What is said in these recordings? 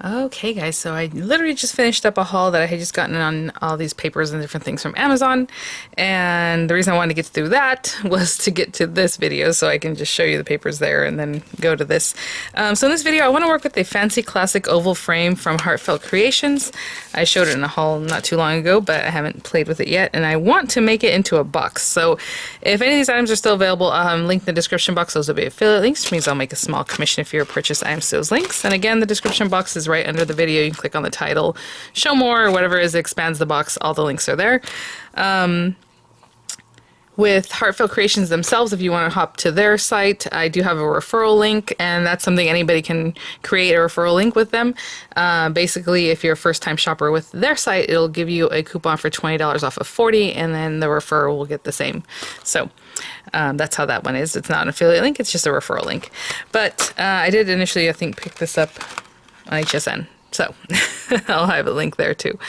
Okay guys, so I literally just finished up a haul that I had just gotten on all these papers and different things from Amazon, and the reason I wanted to get through that was to get to this video so I can just show you the papers there and then go to this. So in this video I want to work with a fancy classic oval frame from Heartfelt Creations. I showed it in a haul not too long ago, but I haven't played with it yet, and I want to make it into a box. So if any of these items are still available, link in the description box. Those will be affiliate links, which means I'll make a small commission if you purchase items to those links. And again, the description box is right under the video. You can click on the title, show more, or whatever it is that expands the box. All the links are there. With Heartfelt Creations themselves, if you want to hop to their site, I do have a referral link, and that's something anybody can create a referral link with them. Basically, if you're a first-time shopper with their site, it'll give you a coupon for $20 off of $40, and then the referral will get the same. So that's how that one is. It's not an affiliate link, it's just a referral link. But I did initially, I think, pick this up on HSN. So I'll have a link there too.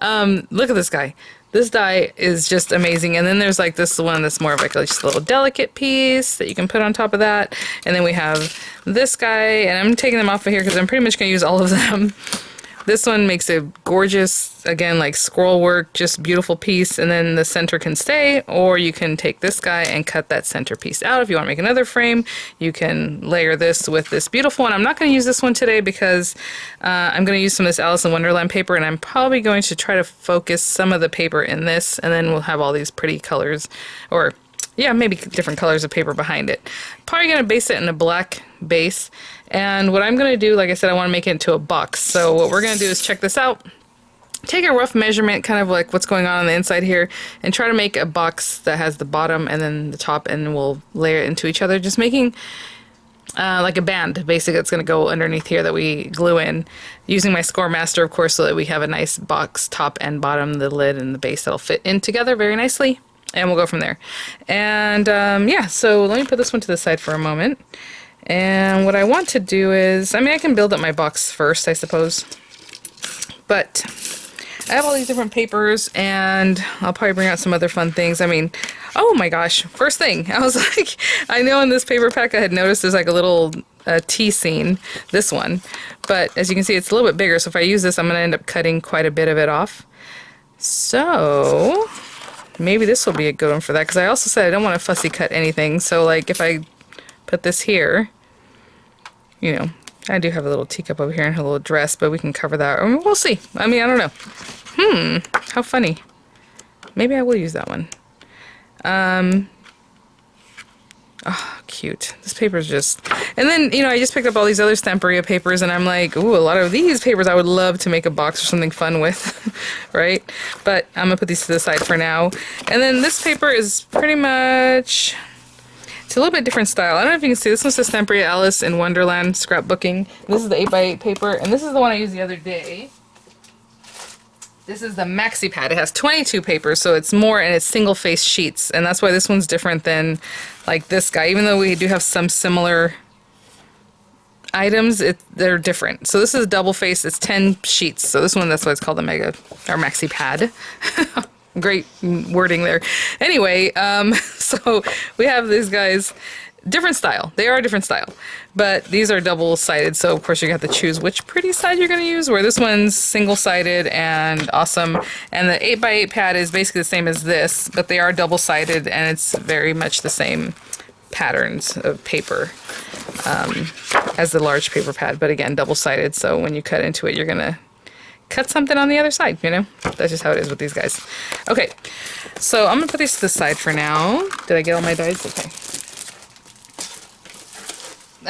Look at this guy. This die is just amazing. And then there's like this one that's more of like just a little delicate piece that you can put on top of that. And then we have this guy, and I'm taking them off of here because I'm pretty much going to use all of them. This one makes a gorgeous, again, like scroll work, just beautiful piece, and then the center can stay, or you can take this guy and cut that center piece out. If you want to make another frame, you can layer this with this beautiful one. I'm not going to use this one today because I'm going to use some of this Alice in Wonderland paper, and I'm probably going to try to focus some of the paper in this, and then we'll have all these pretty colors, or yeah, maybe different colors of paper behind it. Probably going to base it in a black base. And what I'm going to do, like I said, I want to make it into a box. So what we're going to do is check this out. Take a rough measurement, kind of like what's going on the inside here, and try to make a box that has the bottom and then the top, and we'll layer it into each other. Just making like a band, basically, that's going to go underneath here that we glue in. Using my Score Master, of course, so that we have a nice box, top and bottom, the lid and the base that'll fit in together very nicely. And we'll go from there. And yeah, so let me put this one to the side for a moment. And what I want to do is, I mean, I can build up my box first, I suppose. But I have all these different papers, and I'll probably bring out some other fun things. I mean, oh my gosh, first thing, I was like, I know in this paper pack I had noticed there's like a little tea scene, this one. But as you can see, it's a little bit bigger, so if I use this, I'm going to end up cutting quite a bit of it off. So maybe this will be a good one for that, because I also said I don't want to fussy cut anything. So like if I put this here, you know, I do have a little teacup over here and a little dress, but we can cover that. Or we'll see. I mean, I don't know. How funny. Maybe I will use that one. Oh, cute. This paper's just... And then, you know, I just picked up all these other Stamperia papers, and I'm like, ooh, a lot of these papers I would love to make a box or something fun with, right? But I'm going to put these to the side for now. And then this paper is pretty much... It's a little bit different style. I don't know if you can see. This one's the Stamperia Alice in Wonderland scrapbooking. This is the 8x8 paper, and this is the one I used the other day. This is the Maxi Pad. It has 22 papers, so it's more, and it's single-faced sheets, and that's why this one's different than like this guy. Even though we do have some similar items, they're different. So this is double-faced. It's 10 sheets. So this one, that's why it's called the Mega or Maxi Pad. Great wording there. Anyway, so we have these guys, different style. They are a different style, but these are double-sided, so of course you have to choose which pretty side you're going to use, where this one's single-sided and awesome, and the 8x8 pad is basically the same as this, but they are double-sided, and it's very much the same patterns of paper as the large paper pad, but again, double-sided, so when you cut into it, you're going to cut something on the other side, you know? That's just how it is with these guys. Okay, so I'm going to put these to the side for now. Did I get all my dies? Okay.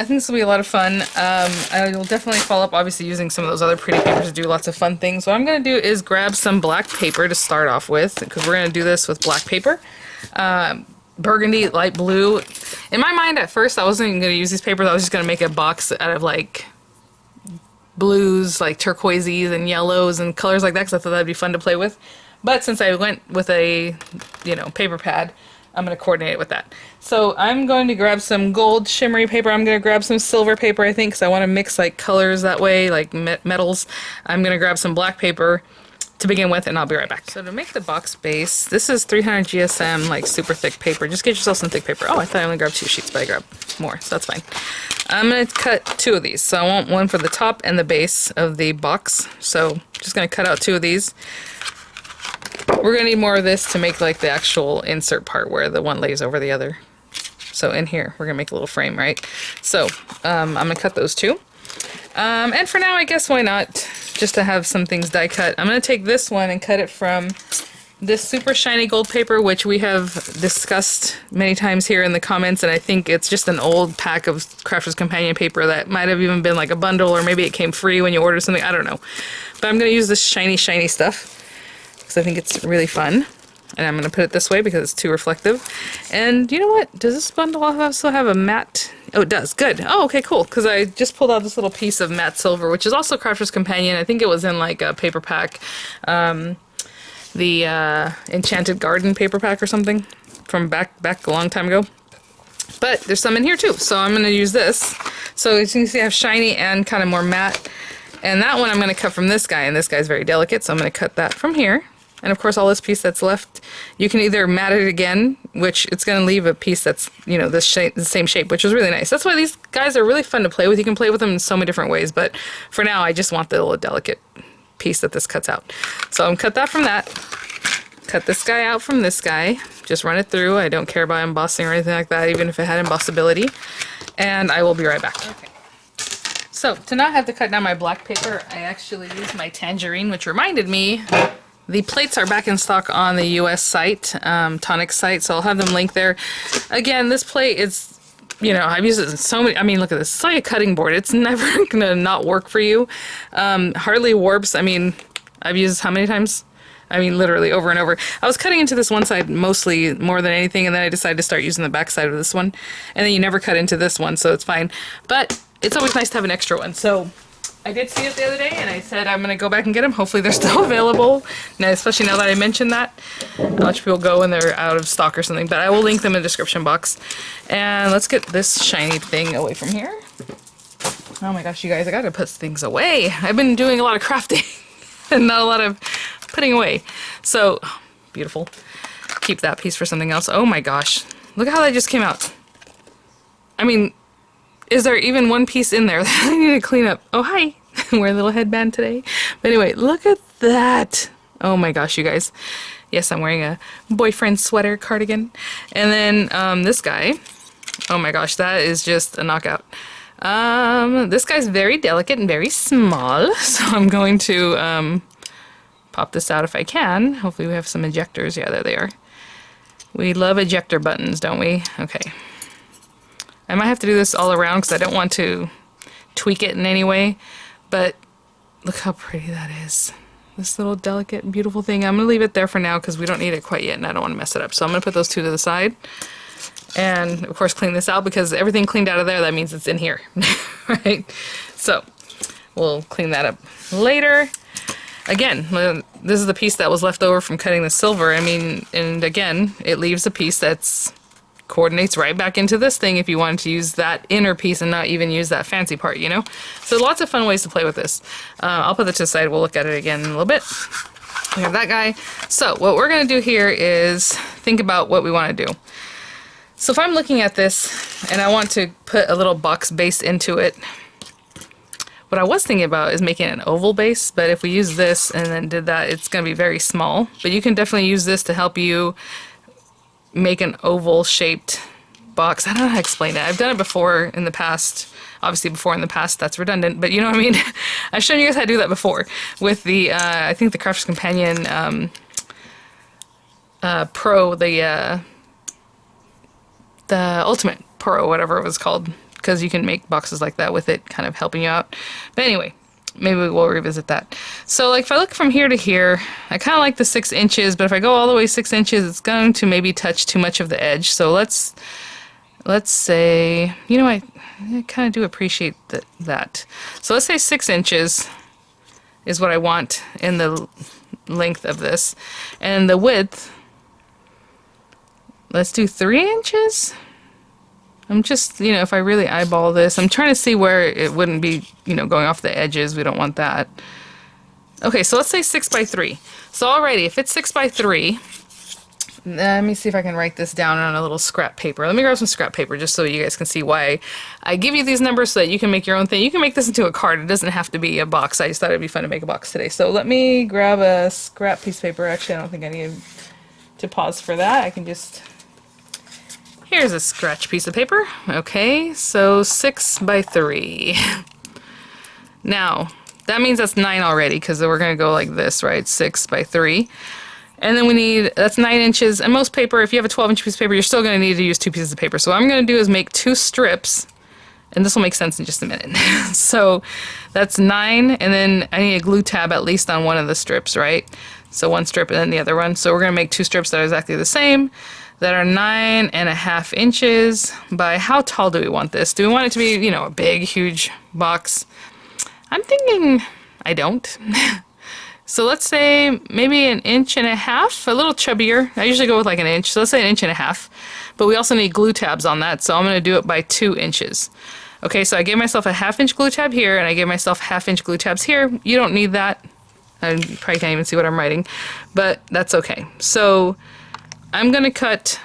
I think this will be a lot of fun. I will definitely follow up, obviously, using some of those other pretty papers to do lots of fun things. What I'm going to do is grab some black paper to start off with, because we're going to do this with black paper. Burgundy, light blue. In my mind, at first, I wasn't even going to use these papers. I was just going to make a box out of, like, blues, like turquoises and yellows and colors like that, because I thought that'd be fun to play with. But since I went with a, you know, paper pad, I'm going to coordinate it with that. So I'm going to grab some gold shimmery paper. I'm going to grab some silver paper, I think, because I want to mix like colors that way, like metals. I'm going to grab some black paper, to begin with, and I'll be right back. So to make the box base, this is 300 GSM, like super thick paper. Just get yourself some thick paper. Oh, I thought I only grabbed 2 sheets, but I grabbed more, so that's fine. I'm going to cut 2 of these. So I want one for the top and the base of the box. So just going to cut out 2 of these. We're going to need more of this to make like the actual insert part where the one lays over the other. So in here, we're going to make a little frame, right? So I'm going to cut those 2. And for now, I guess why not? Just to have some things die cut. I'm going to take this one and cut it from this super shiny gold paper, which we have discussed many times here in the comments, and I think it's just an old pack of Crafter's Companion paper that might have even been like a bundle, or maybe it came free when you ordered something, I don't know. But I'm going to use this shiny stuff because I think it's really fun. And I'm going to put it this way because it's too reflective. And you know what? Does this bundle also have a matte? Oh, it does. Good. Oh, okay, cool. Because I just pulled out this little piece of matte silver, which is also Crafter's Companion. I think it was in like a paper pack. The Enchanted Garden paper pack or something from back a long time ago. But there's some in here too. So I'm going to use this. So as you can see, I have shiny and kind of more matte. And that one I'm going to cut from this guy. And this guy's very delicate. So I'm going to cut that from here. And of course, all this piece that's left, you can either mat it again, which it's going to leave a piece that's, you know, the same shape, which is really nice. That's why these guys are really fun to play with. You can play with them in so many different ways, but for now, I just want the little delicate piece that this cuts out. So I'm cut that from that, cut this guy out from this guy, just run it through. I don't care about embossing or anything like that, even if it had embossability, and I will be right back. Okay. So to not have to cut down my black paper, I actually used my tangerine, which reminded me the plates are back in stock on the US site, Tonic site, so I'll have them linked there. Again, this plate is, you know, I've used it in so many, I mean, look at this, it's like a cutting board. It's never gonna not work for you. Hardly warps. I mean, I've used how many times? I mean, literally over and over. I was cutting into this one side mostly more than anything, and then I decided to start using the back side of this one. And then you never cut into this one, so it's fine. But it's always nice to have an extra one. So I did see it the other day, and I said I'm going to go back and get them. Hopefully they're still available, now, especially now that I mentioned that. I'll let people go when they're out of stock or something, but I will link them in the description box. And let's get this shiny thing away from here. Oh my gosh, you guys, I got to put things away. I've been doing a lot of crafting and not a lot of putting away. So, beautiful. Keep that piece for something else. Oh my gosh, look how that just came out. I mean, is there even one piece in there that I need to clean up? Oh, hi. I'm wearing a little headband today. But anyway, look at that. Oh my gosh, you guys. Yes, I'm wearing a boyfriend sweater cardigan. And then this guy. Oh my gosh, that is just a knockout. This guy's very delicate and very small. So I'm going to pop this out if I can. Hopefully we have some ejectors. Yeah, there they are. We love ejector buttons, don't we? Okay. I might have to do this all around because I don't want to tweak it in any way, but look how pretty that is. This little delicate, beautiful thing. I'm going to leave it there for now because we don't need it quite yet and I don't want to mess it up. So I'm going to put those 2 to the side and, of course, clean this out because everything cleaned out of there, that means it's in here, right? So we'll clean that up later. Again, this is the piece that was left over from cutting the silver. I mean, and again, it leaves a piece that's coordinates right back into this thing if you wanted to use that inner piece and not even use that fancy part, you know? So lots of fun ways to play with this. I'll put it to the side. We'll look at it again in a little bit. We have that guy. So what we're going to do here is think about what we want to do. So if I'm looking at this and I want to put a little box base into it, what I was thinking about is making an oval base, but if we use this and then did that, it's going to be very small. But you can definitely use this to help you make an oval shaped box. I don't know how to explain it. I've done it before in the past. Obviously before in the past, that's redundant, but you know what I mean? I've shown you guys how to do that before with the, I think the Crafter's Companion Pro, the Ultimate Pro, whatever it was called, because you can make boxes like that with it kind of helping you out. But anyway, maybe we'll revisit that. So like if I look from here to here, I kind of like the 6 inches, but if I go all the way 6 inches, it's going to maybe touch too much of the edge. So let's say, you know, I kind of do appreciate that. So let's say 6 inches is what I want in the length of this. And the width, let's do 3 inches. I'm just, you know, if I really eyeball this, I'm trying to see where it wouldn't be, you know, going off the edges. We don't want that. Okay, so let's say 6 by 3. So already, if it's 6 by 3, let me see if I can write this down on a little scrap paper. Let me grab some scrap paper just so you guys can see why I give you these numbers so that you can make your own thing. You can make this into a card. It doesn't have to be a box. I just thought it'd be fun to make a box today. So let me grab a scrap piece of paper. Actually, I don't think I need to pause for that. I can just... Here's a scratch piece of paper. Okay, so 6 by 3. Now, that means that's 9 already because we're going to go like this, right? 6 by 3. And then we need, that's 9 inches. And most paper, if you have a 12-inch piece of paper, you're still going to need to use 2 pieces of paper. So what I'm going to do is make 2 strips. And this will make sense in just a minute. So that's 9. And then I need a glue tab at least on one of the strips, right? So 1 strip and then the other one. So we're going to make 2 strips that are exactly the same. That are 9.5 inches by, how tall do we want this? Do we want it to be, you know, a big, huge box? I'm thinking I don't. So let's say maybe 1.5 inches, a little chubbier. I usually go with like 1 inch, so let's say 1.5 inches. But we also need glue tabs on that, so I'm going to do it by 2 inches. Okay, so I gave myself a 1/2 inch glue tab here, and I gave myself 1/2 inch glue tabs here. You don't need that. I probably can't even see what I'm writing, but that's okay. So I'm going to cut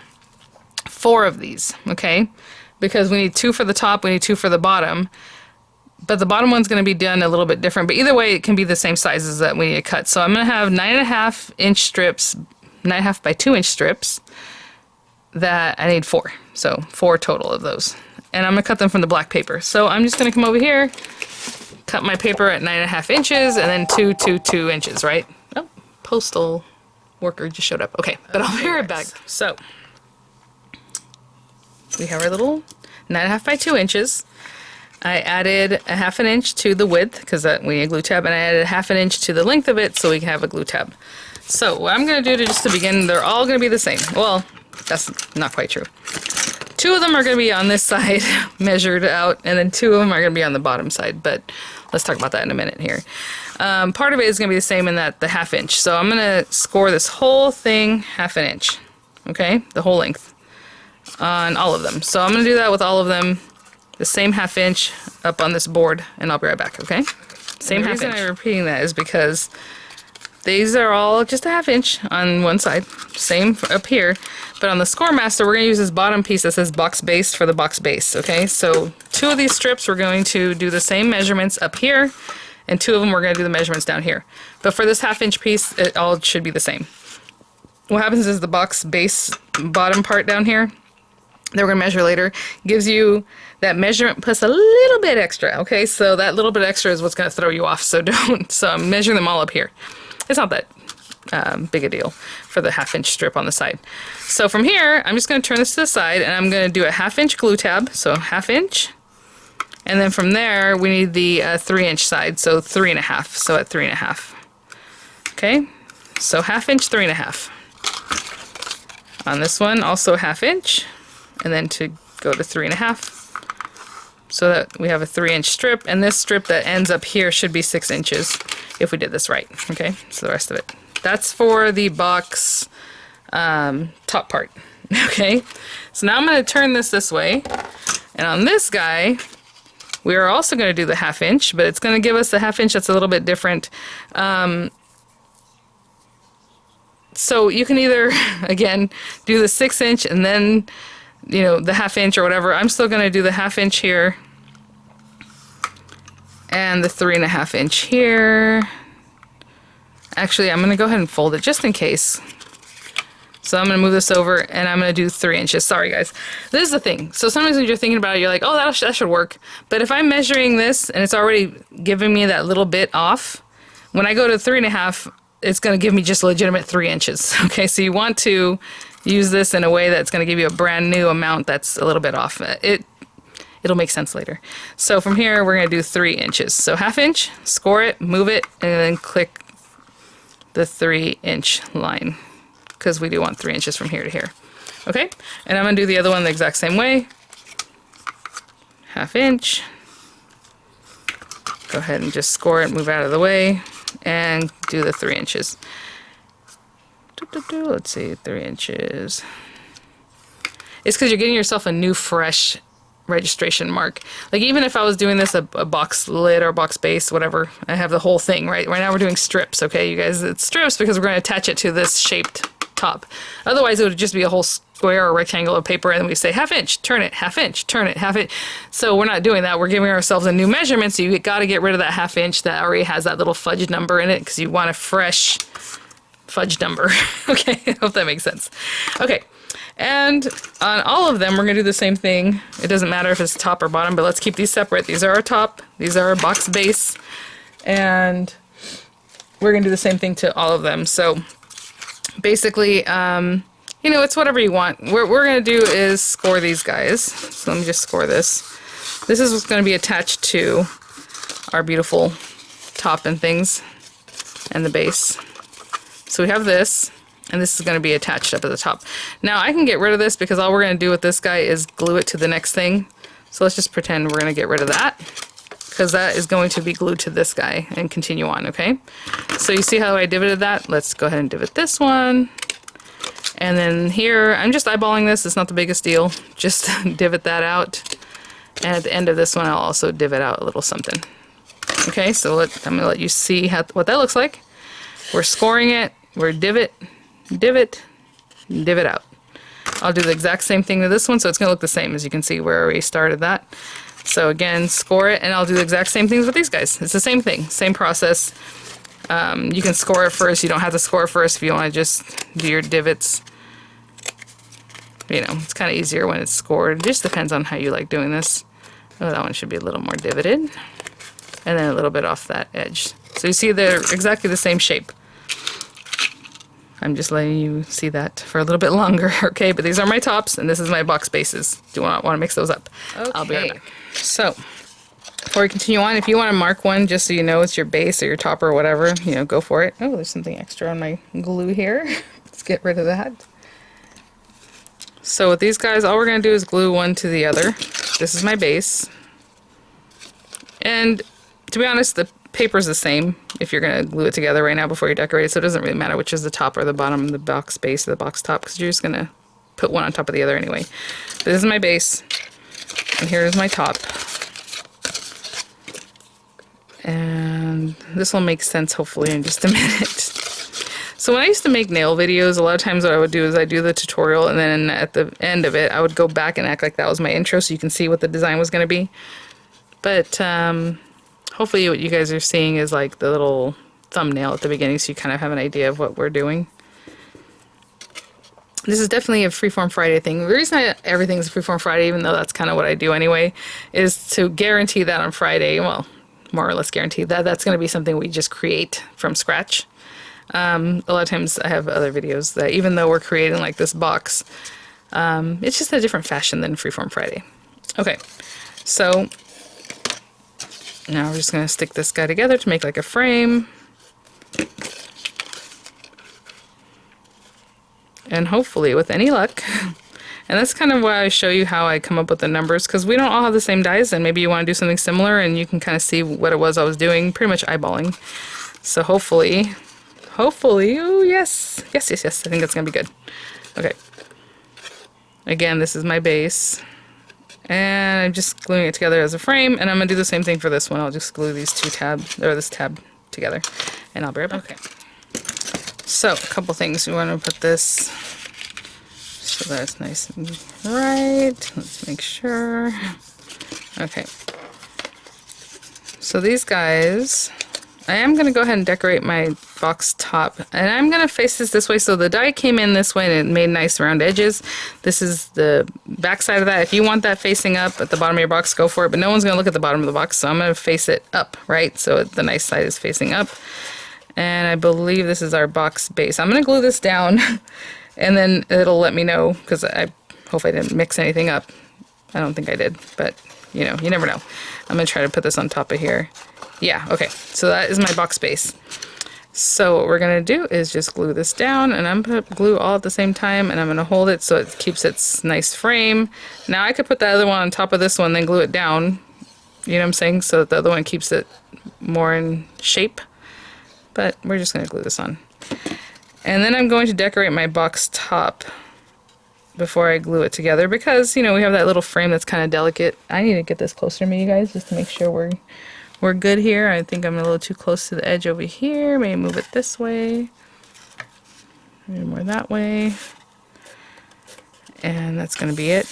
4 of these, okay? Because we need 2 for the top, we need 2 for the bottom. But the bottom one's going to be done a little bit different. But either way, it can be the same sizes that we need to cut. So I'm going to have 9.5 inch strips, 9.5 by 2 inch strips that I need 4. So 4 total of those. And I'm going to cut them from the black paper. So I'm just going to come over here, cut my paper at 9.5 inches, and then 2 inches, right? Oh, postal worker just showed up. Okay, but I'll be right back. So we have our little 9.5 by 2 inches. I added a 1/2 inch to the width because we need a glue tab, and I added a 1/2 inch to the length of it so we can have a glue tab. So what I'm going to do just to begin, they're all going to be the same. Well, that's not quite true. 2 of them are going to be on this side measured out, and then 2 of them are going to be on the bottom side, but let's talk about that in a minute here. Part of it is going to be the same in that the 1/2 inch. So I'm going to score this whole thing 1/2 inch, okay? The whole length on all of them. So I'm going to do that with all of them. The same 1/2 inch up on this board, and I'll be right back, okay? Same 1/2 inch. The reason I'm repeating that is because these are all just a 1/2 inch on one side, same up here, but on the Score Master, we're going to use this bottom piece that says box base for the box base, okay? So 2 of these strips, we're going to do the same measurements up here, and 2 of them, we're going to do the measurements down here. But for this 1/2 inch piece, it all should be the same. What happens is the box base bottom part down here, that we're going to measure later, gives you that measurement plus a little bit extra, okay? So that little bit extra is what's going to throw you off, so don't. So I'm measuring them all up here. It's not that big a deal for the 1/2 inch strip on the side. So from here, I'm just going to turn this to the side, and I'm going to do a 1/2 inch glue tab, so 1/2 inch. And then from there, we need the 3 inch side, so 3.5, so at 3.5. Okay, so 1/2 inch, 3.5. On this one, also 1/2 inch, and then to go to 3.5. So that we have a 3 inch strip, and this strip that ends up here should be 6 inches if we did this right, okay? So the rest of it. That's for the box top part, okay? So now I'm going to turn this way, and on this guy, we are also going to do the 1/2 inch, but it's going to give us a 1/2 inch that's a little bit different. So you can either, again, do the 6 inch and then, you know, the 1/2 inch or whatever. I'm still going to do the 1/2 inch here and the 3.5 inch here. Actually, I'm going to go ahead and fold it just in case. So I'm going to move this over, and I'm going to do 3 inches. Sorry, guys. This is the thing. So sometimes when you're thinking about it, you're like, oh, that should work. But if I'm measuring this, and it's already giving me that little bit off, when I go to 3.5, it's going to give me just a legitimate 3 inches. Okay, so you want to use this in a way that's going to give you a brand new amount that's a little bit off. It'll make sense later. So from here, we're going to do 3 inches. So 1/2 inch, score it, move it, and then click the 3 inch line, because we do want 3 inches from here to here. Okay, and I'm going to do the other one the exact same way. 1/2 inch. Go ahead and just score it, move out of the way, and do the 3 inches. Let's see, 3 inches. It's because you're getting yourself a new fresh registration mark. Like even if I was doing this a box lid or box base, whatever, I have the whole thing, right? Right now we're doing strips, okay, you guys? It's strips because we're going to attach it to this shaped top. Otherwise, it would just be a whole square or rectangle of paper, and we say half inch, turn it, half inch, turn it, half inch. So we're not doing that. We're giving ourselves a new measurement, so you got to get rid of that half inch that already has that little fudge number in it because you want a fresh fudge number. Okay, I hope that makes sense. Okay. And on all of them, we're going to do the same thing. It doesn't matter if it's top or bottom, but let's keep these separate. These are our top, these are our box base, and we're going to do the same thing to all of them. So basically, you know, it's whatever you want. What we're going to do is score these guys. So let me just score this. This is what's going to be attached to our beautiful top and things and the base. So we have this. And this is going to be attached up at the top. Now I can get rid of this because all we're going to do with this guy is glue it to the next thing. So let's just pretend we're going to get rid of that because that is going to be glued to this guy and continue on, okay? So you see how I divoted that? Let's go ahead and divot this one. And then here, I'm just eyeballing this. It's not the biggest deal. Just divot that out. And at the end of this one, I'll also divot out a little something. Okay, so I'm going to let you see what that looks like. We're scoring it. We're divot out. I'll do the exact same thing to this one, so it's going to look the same. As you can see where we started that. So again, score it, and I'll do the exact same things with these guys. It's the same thing, same process. You can score it first. You don't have to score it first if you want to just do your divots. You know, it's kind of easier when it's scored. It just depends on how you like doing this. Oh, that one should be a little more divoted. And then a little bit off that edge. So you see they're exactly the same shape. I'm just letting you see that for a little bit longer, okay? But these are my tops, and this is my box bases. Do you want to mix those up? Okay. I'll be right back. So, before we continue on, if you want to mark one just so you know it's your base or your top or whatever, you know, go for it. Oh, there's something extra on my glue here. Let's get rid of that. So with these guys, all we're going to do is glue one to the other. This is my base. And to be honest, the paper's the same if you're going to glue it together right now before you decorate it, so it doesn't really matter which is the top or the bottom, the box base or the box top, because you're just going to put one on top of the other anyway. But this is my base, and here's my top. And this will make sense hopefully in just a minute. So when I used to make nail videos, a lot of times what I would do is I do the tutorial, and then at the end of it I would go back and act like that was my intro so you can see what the design was going to be. But hopefully what you guys are seeing is like the little thumbnail at the beginning, so you kind of have an idea of what we're doing. This is definitely a Freeform Friday thing. The reason everything's Freeform Friday, even though that's kind of what I do anyway, is to guarantee that on Friday, well, more or less guarantee that that's going to be something we just create from scratch. A lot of times I have other videos that even though we're creating like this box, it's just a different fashion than Freeform Friday. Okay, so now we're just going to stick this guy together to make like a frame. And hopefully, with any luck, and that's kind of why I show you how I come up with the numbers, because we don't all have the same dies, and maybe you want to do something similar, and you can kind of see what it was I was doing, pretty much eyeballing. So hopefully, oh yes, I think that's going to be good. Okay. Again, this is my base. And I'm just gluing it together as a frame, and I'm going to do the same thing for this one. I'll just glue these two tabs, or this tab together, and I'll be right back. Okay. So, a couple things. We want to put this so that it's nice and right. Let's make sure. Okay. So these guys, I am going to go ahead and decorate my box top, and I'm going to face this way. So the die came in this way and it made nice round edges. This is the back side of that. If you want that facing up at the bottom of your box, go for it, but no one's going to look at the bottom of the box, so I'm going to face it up, right? So the nice side is facing up. And I believe this is our box base. I'm going to glue this down and then it'll let me know, because I hope I didn't mix anything up. I don't think I did, but you know, you never know. I'm going to try to put this on top of here. Yeah, okay, so that is my box base. So what we're going to do is just glue this down, and I'm going to glue all at the same time, and I'm going to hold it so it keeps its nice frame. Now I could put the other one on top of this one, then glue it down, you know what I'm saying, so that the other one keeps it more in shape. But we're just going to glue this on. And then I'm going to decorate my box top before I glue it together because, you know, we have that little frame that's kind of delicate. I need to get this closer to me, you guys, just to make sure we're good here. I think I'm a little too close to the edge over here. Maybe move it this way. Maybe more that way. And that's going to be it.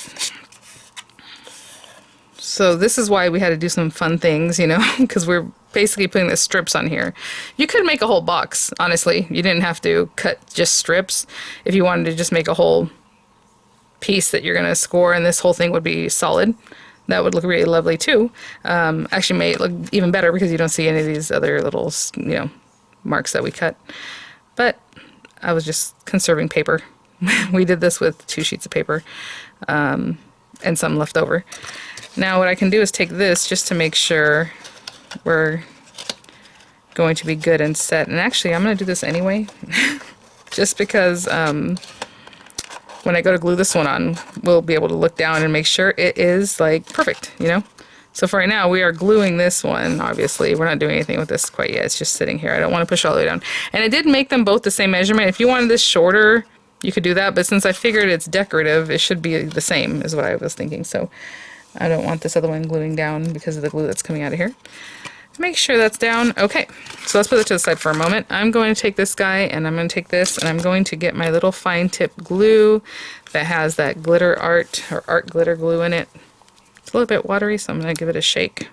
So this is why we had to do some fun things, you know, because we're basically putting the strips on here. You could make a whole box, honestly. You didn't have to cut just strips. If you wanted to just make a whole piece that you're going to score and this whole thing would be solid, that would look really lovely too. Actually made it look even better because you don't see any of these other little, you know, marks that we cut. But I was just conserving paper. We did this with 2 sheets of paper and some left over. Now what I can do is take this just to make sure we're going to be good and set. And actually I'm going to do this anyway, just because when I go to glue this one on, we'll be able to look down and make sure it is like perfect, you know? So for right now, we are gluing this one, obviously. We're not doing anything with this quite yet. It's just sitting here. I don't want to push all the way down. And I did make them both the same measurement. If you wanted this shorter, you could do that. But since I figured it's decorative, it should be the same, is what I was thinking. So I don't want this other one gluing down because of the glue that's coming out of here. Make sure that's down. Okay, so let's put it to the side for a moment. I'm going to take this guy and I'm going to take this and I'm going to get my little fine tip glue that has that glitter art or art glitter glue in it. It's a little bit watery, so I'm going to give it a shake.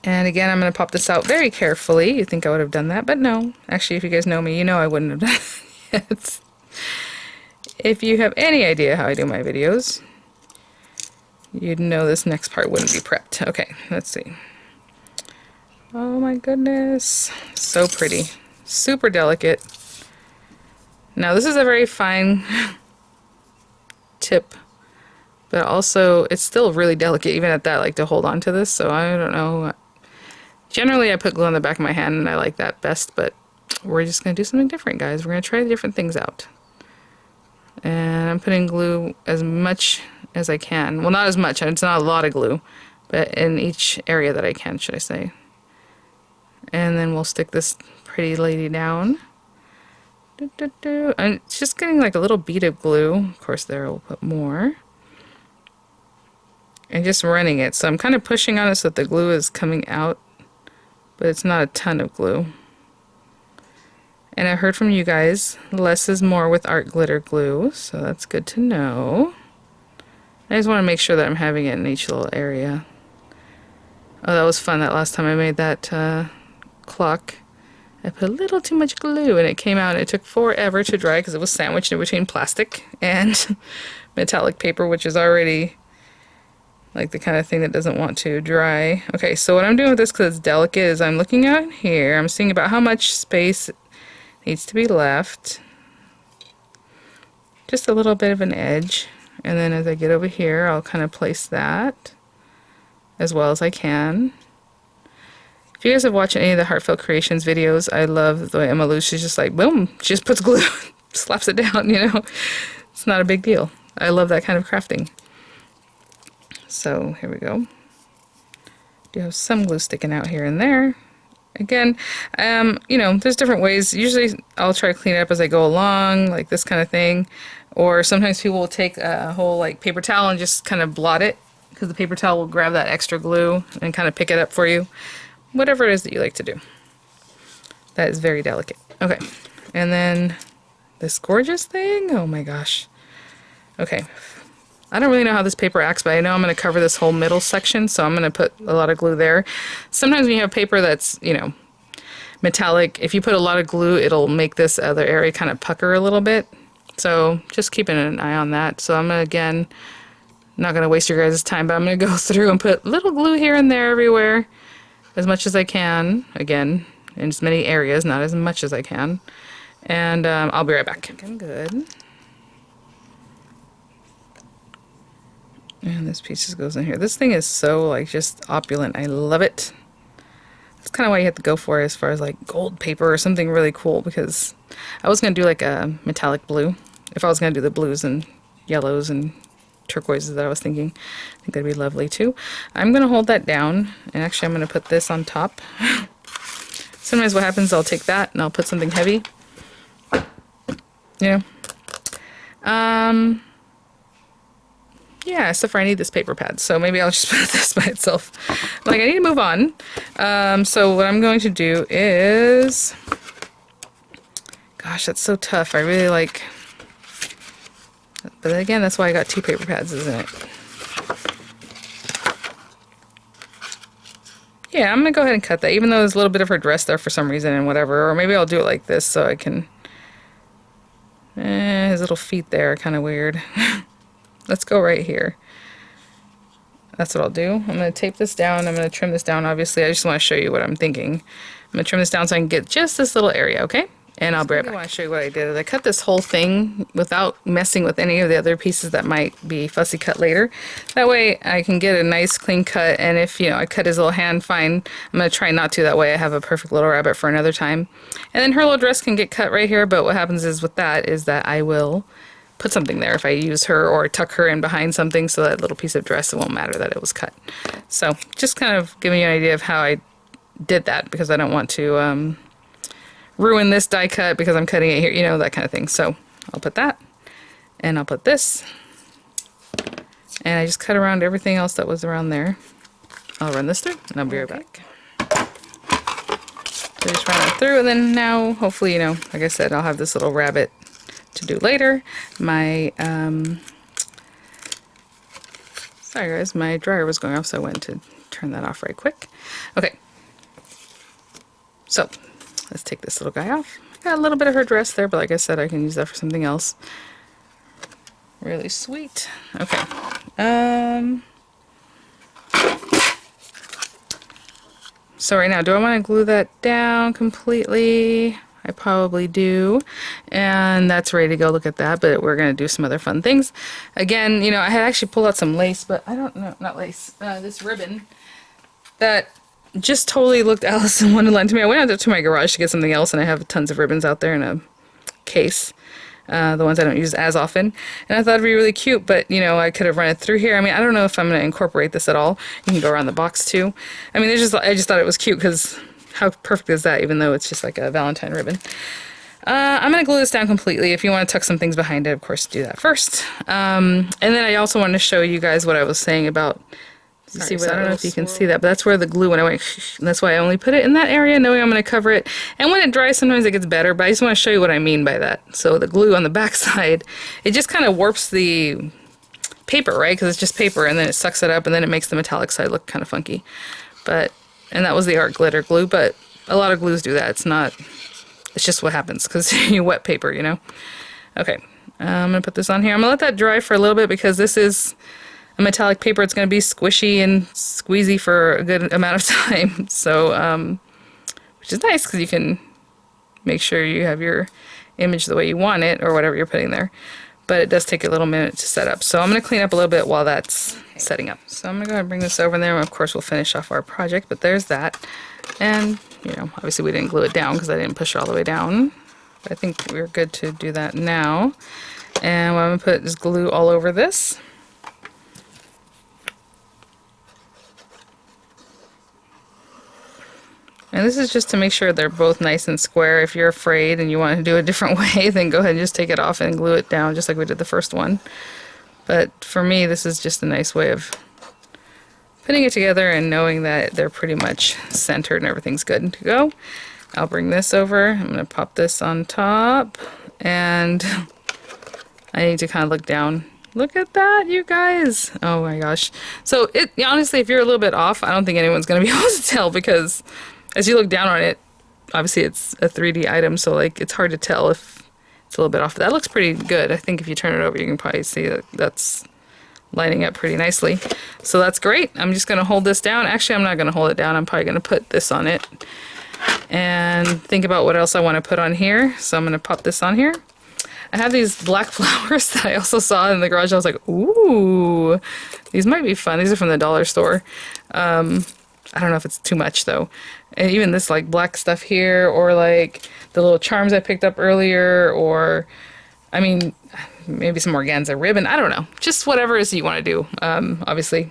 And again, I'm going to pop this out very carefully. You'd think I would have done that, but no. Actually, if you guys know me, you know I wouldn't have done it yet. If you have any idea how I do my videos, you'd know this next part wouldn't be prepped. Okay, let's see. Oh my goodness, so pretty, super delicate. Now this is a very fine tip, but also it's still really delicate even at that, like to hold on to this, so I don't know. Generally I put glue on the back of my hand and I like that best, but we're just going to do something different, guys. We're going to try different things out. And I'm putting glue as much as I can. Well, not as much, it's not a lot of glue, but in each area that I can, should I say. And then we'll stick this pretty lady down. And it's just getting like a little bead of glue. Of course, there we'll put more. And just running it. So I'm kind of pushing on it so that the glue is coming out, but it's not a ton of glue. And I heard from you guys, less is more with art glitter glue, so that's good to know. I just want to make sure that I'm having it in each little area. Oh, that was fun that last time I made that clock. I put a little too much glue and it came out and it took forever to dry because it was sandwiched in between plastic and metallic paper, which is already like the kind of thing that doesn't want to dry. Okay, so what I'm doing with this, because it's delicate, is I'm looking out here. I'm seeing about how much space needs to be left. Just a little bit of an edge. And then as I get over here, I'll kind of place that as well as I can. If you guys have watched any of the Heartfelt Creations videos, I love the way Emma Lou, she's just like, boom, she just puts glue, slaps it down, you know. It's not a big deal. I love that kind of crafting. So here we go. Do have some glue sticking out here and there. Again, you know, there's different ways. Usually I'll try to clean it up as I go along, like this kind of thing. Or sometimes people will take a whole like paper towel and just kind of blot it, because the paper towel will grab that extra glue and kind of pick it up for you. Whatever it is that you like to do. That is very delicate. Okay, and then this gorgeous thing, oh my gosh. Okay, I don't really know how this paper acts, but I know I'm going to cover this whole middle section, so I'm going to put a lot of glue there. Sometimes when you have paper that's, you know, metallic, if you put a lot of glue, it'll make this other area kind of pucker a little bit. So just keeping an eye on that. So I'm going to, again, not going to waste your guys' time, but I'm going to go through and put little glue here and there everywhere, as much as I can, again, in as many areas, not as much as I can. And I'll be right back. I'm good. And this piece just goes in here. This thing is so, like, just opulent. I love it. That's kind of why you have to go for it as far as, like, gold paper or something really cool, because I was going to do, like, a metallic blue. If I was going to do the blues and yellows and turquoises that I was thinking, I think that'd be lovely too. I'm going to hold that down, and actually I'm going to put this on top. Sometimes what happens, I'll take that and I'll put something heavy, you know, Yeah, except for I need this paper pad, so maybe I'll just put this by itself. Like, I need to move on. So what I'm going to do is... Gosh, that's so tough. I really like... But again, that's why I got 2 paper pads, isn't it? Yeah, I'm going to go ahead and cut that, even though there's a little bit of her dress there for some reason and whatever. Or maybe I'll do it like this so I can... his little feet there are kind of weird. Let's go right here. That's what I'll do. I'm going to tape this down. I'm going to trim this down, obviously. I just want to show you what I'm thinking. I'm going to trim this down so I can get just this little area, okay? And I'll be right back. I want to show you what I did. I cut this whole thing without messing with any of the other pieces that might be fussy cut later. That way I can get a nice clean cut, and if, you know, I cut his little hand, fine. I'm going to try not to. That way I have a perfect little rabbit for another time. And then her little dress can get cut right here, but what happens is with that is that I will put something there if I use her, or tuck her in behind something so that little piece of dress, it won't matter that it was cut. So just kind of giving you an idea of how I did that, because I don't want to ruin this die cut because I'm cutting it here, you know, that kind of thing. So I'll put that, and I'll put this, and I just cut around everything else that was around there. I'll run this through and I'll be right back. So just run it through, and then now hopefully, you know, like I said, I'll have this little rabbit to do later. My sorry guys, my dryer was going off, so I went to turn that off right quick. Okay, so let's take this little guy off. Got a little bit of her dress there, but like I said, I can use that for something else. Really sweet. Okay. So right now, do I want to glue that down completely? I probably do, and that's ready to go. Look at that, but we're going to do some other fun things. Again, you know, I had actually pulled out some lace, but I don't know, not lace, this ribbon that just totally looked Alice in Wonderland to me. I went out to my garage to get something else, and I have tons of ribbons out there in a case, the ones I don't use as often, and I thought it'd be really cute, but you know, I could have run it through here. I mean, I don't know if I'm going to incorporate this at all. You can go around the box too. I mean, I just thought it was cute, because how perfect is that, even though it's just like a Valentine ribbon. I'm going to glue this down completely. If you want to tuck some things behind it, of course, do that first. And then I also wanted to show you guys what I was saying about, I don't know if you can see that, but that's where the glue, when I went, and that's why I only put it in that area, knowing I'm going to cover it. And when it dries, sometimes it gets better, but I just want to show you what I mean by that. So the glue on the back side, it just kind of warps the paper, right? Because it's just paper, and then it sucks it up, and then it makes the metallic side look kind of funky. And that was the art glitter glue, but a lot of glues do that. It's just what happens because you wet paper, you know? Okay, I'm going to put this on here. I'm going to let that dry for a little bit, because this is a metallic paper. It's going to be squishy and squeezy for a good amount of time. So, which is nice, because you can make sure you have your image the way you want it, or whatever you're putting there. But it does take a little minute to set up. So I'm going to clean up a little bit while that's setting up. So I'm going to go ahead and bring this over there. Of course, we'll finish off our project, but there's that. And, you know, obviously we didn't glue it down because I didn't push it all the way down. But I think we're good to do that now. And what I'm going to put is glue all over this. And this is just to make sure they're both nice and square. If you're afraid and you want to do it a different way, then go ahead and just take it off and glue it down just like we did the first one. But for me, this is just a nice way of putting it together and knowing that they're pretty much centered and everything's good to go. I'll bring this over. I'm going to pop this on top, and I need to kind of look down. Look at that, you guys. Oh my gosh. So honestly, if you're a little bit off, I don't think anyone's going to be able to tell, because as you look down on it, obviously it's a 3D item, so like it's hard to tell if it's a little bit off. That looks pretty good. I think if you turn it over, you can probably see that that's lining up pretty nicely. So that's great. I'm just going to hold this down. Actually, I'm not going to hold it down. I'm probably going to put this on it and think about what else I want to put on here. So I'm going to pop this on here. I have these black flowers that I also saw in the garage. I was like, ooh, these might be fun. These are from the dollar store. I don't know if it's too much though. And even this like black stuff here, or like the little charms I picked up earlier, or I mean, maybe some organza ribbon. I don't know. Just whatever it is you want to do, obviously.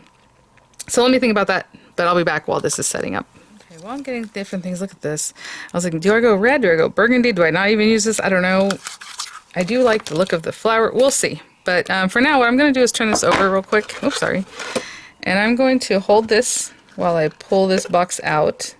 So let me think about that, but I'll be back while this is setting up. Okay, well, I'm getting different things. Look at this. I was like, do I go red? Do I go burgundy? Do I not even use this? I don't know. I do like the look of the flower. We'll see. But for now, what I'm going to do is turn this over real quick. Oops, sorry. And I'm going to hold this while I pull this box out,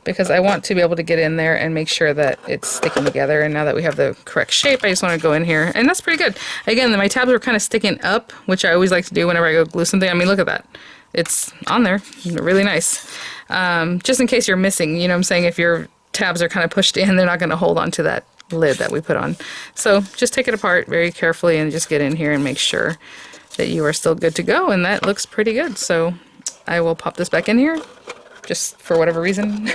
because I want to be able to get in there and make sure that it's sticking together. And now that we have the correct shape, I just want to go in here. And that's pretty good. Again, my tabs are kind of sticking up, which I always like to do whenever I go glue something. I mean, look at that. It's on there. Really nice. Just in case you're missing, you know what I'm saying? If your tabs are kind of pushed in, they're not going to hold onto that lid that we put on. So just take it apart very carefully and just get in here and make sure that you are still good to go. And that looks pretty good. So I will pop this back in here just for whatever reason.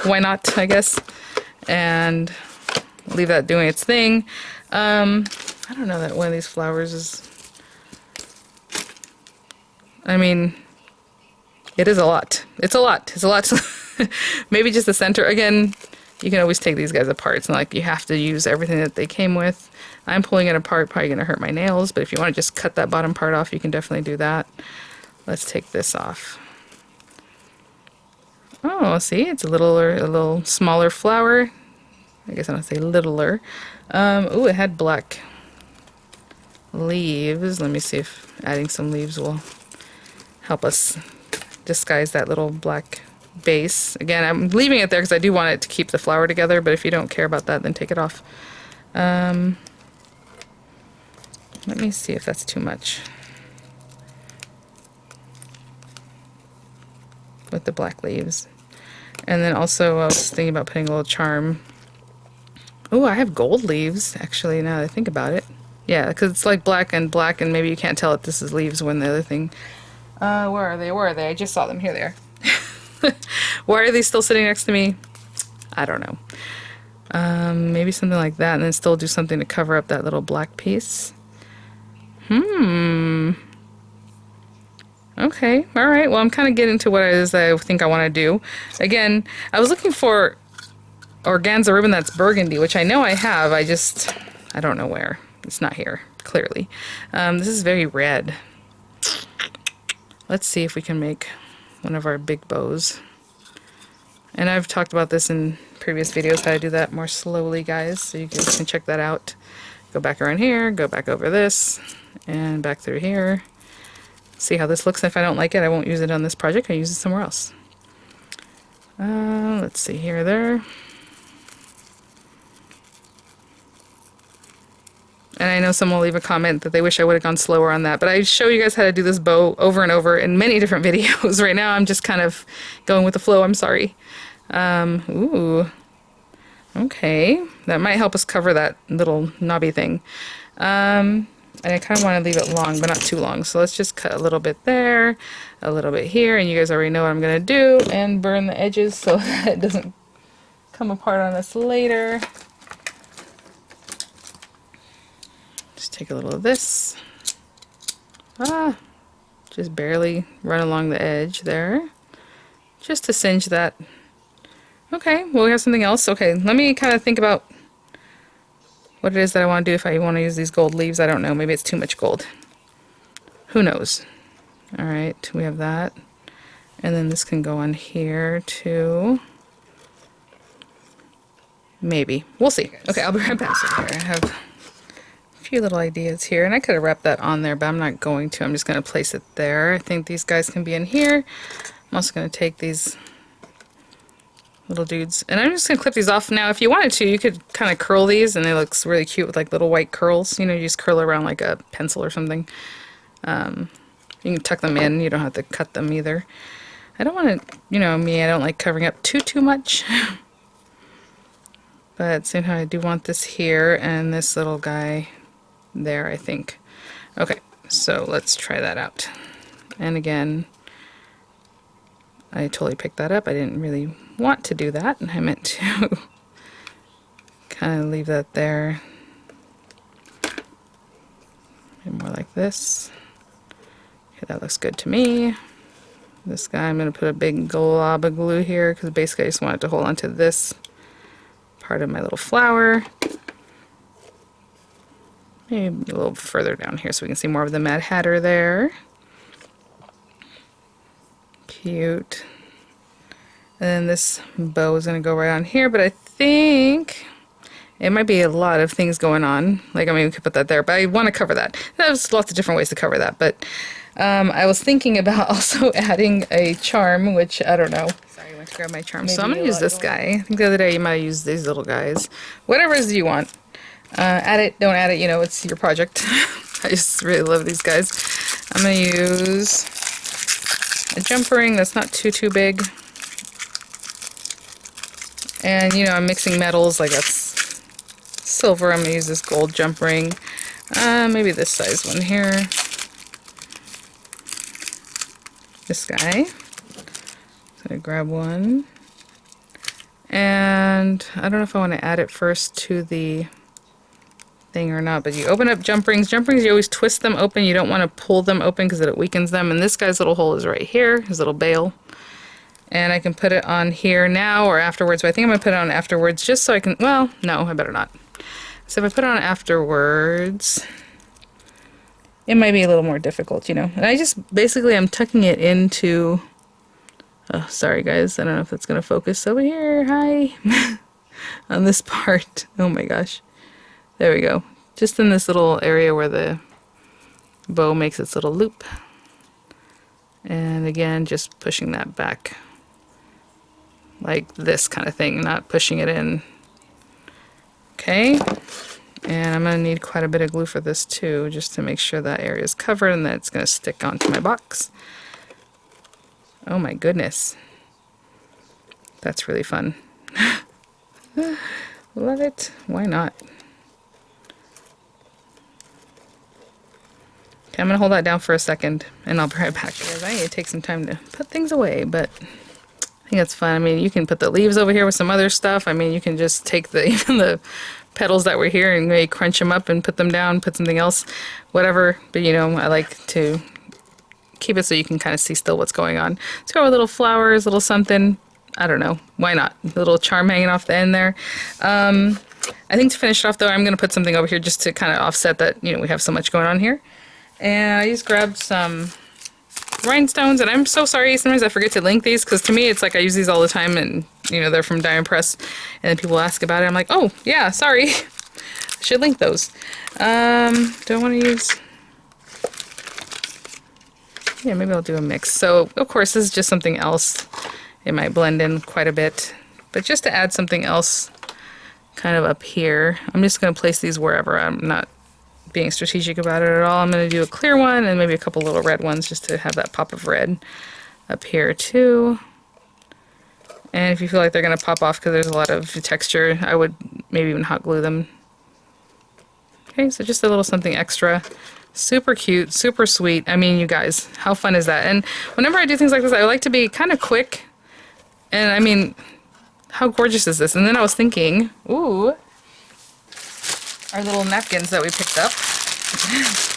Why not, I guess. And leave that doing its thing. I don't know that one of these flowers is... I mean, it is a lot. It's a lot. It's a lot. Maybe just the center. Again, you can always take these guys apart. It's not like you have to use everything that they came with. I'm pulling it apart, probably going to hurt my nails, but if you want to just cut that bottom part off, you can definitely do that. Let's take this off. Oh, see, it's a little smaller flower. I guess I don't say littler. Ooh, it had black leaves. Let me see if adding some leaves will help us disguise that little black base. Again, I'm leaving it there because I do want it to keep the flower together, but if you don't care about that, then take it off. Let me see if that's too much with the black leaves. And then also I was thinking about putting a little charm. Oh, I have gold leaves, actually, now that I think about it. Yeah, because it's like black, and maybe you can't tell that this is leaves when the other thing... where are they? Where are they? I just saw them. Here they are. Why are they still sitting next to me? I don't know. Maybe something like that, and then still do something to cover up that little black piece. Okay, alright, well I'm kind of getting to what it is that I think I want to do. Again, I was looking for organza ribbon that's burgundy, which I know I have, I don't know where. It's not here, clearly. This is very red. Let's see if we can make one of our big bows. And I've talked about this in previous videos, how to do that more slowly, guys, so you guys can check that out. Go back around here, go back over this, and back through here. See how this looks. If I don't like it, I won't use it on this project. I use it somewhere else. Let's see here, there. And I know someone will leave a comment that they wish I would have gone slower on that, but I show you guys how to do this bow over and over in many different videos. Right now I'm just kind of going with the flow, I'm sorry. Ooh. Okay, that might help us cover that little knobby thing. And I kind of want to leave it long, but not too long. So let's just cut a little bit there, a little bit here, and you guys already know what I'm going to do, and burn the edges so that it doesn't come apart on us later. Just take a little of this. Just barely run along the edge there, just to cinch that. Okay, well we have something else. Okay, let me kind of think about what it is that I want to do. If I want to use these gold leaves, I don't know. Maybe it's too much gold. Who knows? Alright, we have that. And then this can go on here too. Maybe. We'll see. Okay, I'll be right back. So here I have a few little ideas here. And I could have wrapped that on there, but I'm not going to. I'm just going to place it there. I think these guys can be in here. I'm also going to take these little dudes. And I'm just going to clip these off. Now, if you wanted to, you could kind of curl these, and they look really cute with like little white curls. You know, you just curl around like a pencil or something. You can tuck them in. You don't have to cut them either. I don't want to, you know, me, I don't like covering up too much. But at the same time, I do want this here and this little guy there, I think. Okay, so let's try that out. And again, I totally picked that up. I didn't really want to do that, and I meant to kind of leave that there. And more like this. Okay, that looks good to me. This guy, I'm going to put a big glob of glue here because basically I just want it to hold onto this part of my little flower. Maybe a little further down here so we can see more of the Mad Hatter there. Cute. And then this bow is going to go right on here, but I think It might be a lot of things going on. Like, I mean, we could put that there, but I want to cover that. There's lots of different ways to cover that, but I was thinking about also adding a charm, which I don't know. Sorry, I went to grab my charm. So I'm going to use this guy. I think the other day you might have used these little guys. Whatever it is you want. Add it, don't add it, you know, it's your project. I just really love these guys. I'm going to use a jump ring that's not too big. And, you know, I'm mixing metals, like that's silver. I'm going to use this gold jump ring. Maybe this size one here. This guy. So I grab one. And I don't know if I want to add it first to the thing or not, but you open up jump rings. Jump rings, you always twist them open. You don't want to pull them open because it weakens them. And this guy's little hole is right here, his little bail. And I can put it on here now or afterwards, but I think I'm going to put it on afterwards just so I can, well, no, I better not. So if I put it on afterwards, it might be a little more difficult, you know. And I just, basically I'm tucking it into, oh, sorry guys, I don't know if it's going to focus over here, hi, on this part. Oh my gosh. There we go. Just in this little area where the bow makes its little loop. And again, just pushing that back. Like this kind of thing, not pushing it in. Okay, and I'm going to need quite a bit of glue for this too, just to make sure that area is covered and that it's going to stick onto my box. Oh my goodness. That's really fun. Love it. Why not? Okay, I'm going to hold that down for a second and I'll be right back. Because I need to take some time to put things away, but I think that's fun. I mean, you can put the leaves over here with some other stuff. I mean, you can just take the even the petals that were here and maybe crunch them up and put them down, put something else, whatever. But you know, I like to keep it so you can kind of see still what's going on. So got little flowers, little something. I don't know. Why not? A little charm hanging off the end there. I think to finish it off though, I'm going to put something over here just to kind of offset that, you know, we have so much going on here. And I just grabbed some rhinestones, and I'm so sorry sometimes I forget to link these because to me it's like I use these all the time and you know they're from Diamond Press and then people ask about it. I'm like, oh yeah, sorry. I should link those. Do I want to use, yeah, maybe I'll do a mix. So of course this is just something else. It might blend in quite a bit, but just to add something else kind of up here, I'm just going to place these wherever. I'm not being strategic about it at all. I'm going to do a clear one and maybe a couple little red ones just to have that pop of red up here too. And if you feel like they're going to pop off because there's a lot of texture, I would maybe even hot glue them. Okay, so just a little something extra. Super cute, super sweet. I mean, you guys, how fun is that? And whenever I do things like this, I like to be kind of quick. And I mean, how gorgeous is this? And then I was thinking, ooh, our little napkins that we picked up,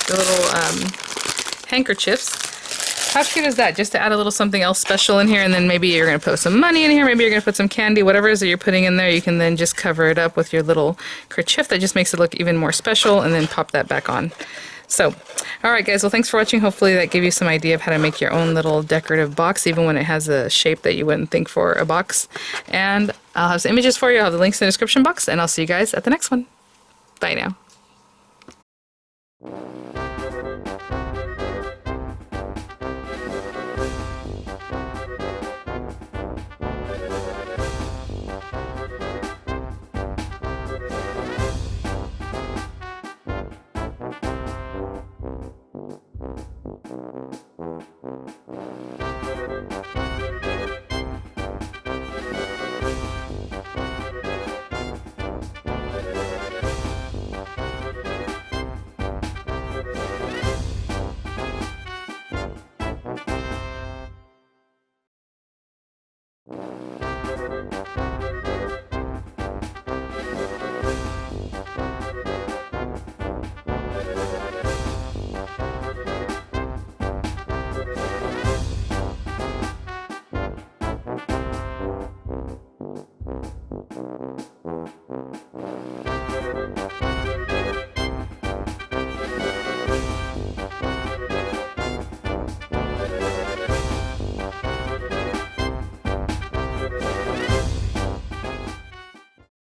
the little handkerchiefs. How cute is that? Just to add a little something else special in here, and then maybe you're going to put some money in here, maybe you're going to put some candy, whatever it is that you're putting in there, you can then just cover it up with your little kerchief. That just makes it look even more special, and then pop that back on. So, alright guys, well thanks for watching. Hopefully that gave you some idea of how to make your own little decorative box, even when it has a shape that you wouldn't think for a box. And I'll have some images for you, I'll have the links in the description box, and I'll see you guys at the next one. Bye now.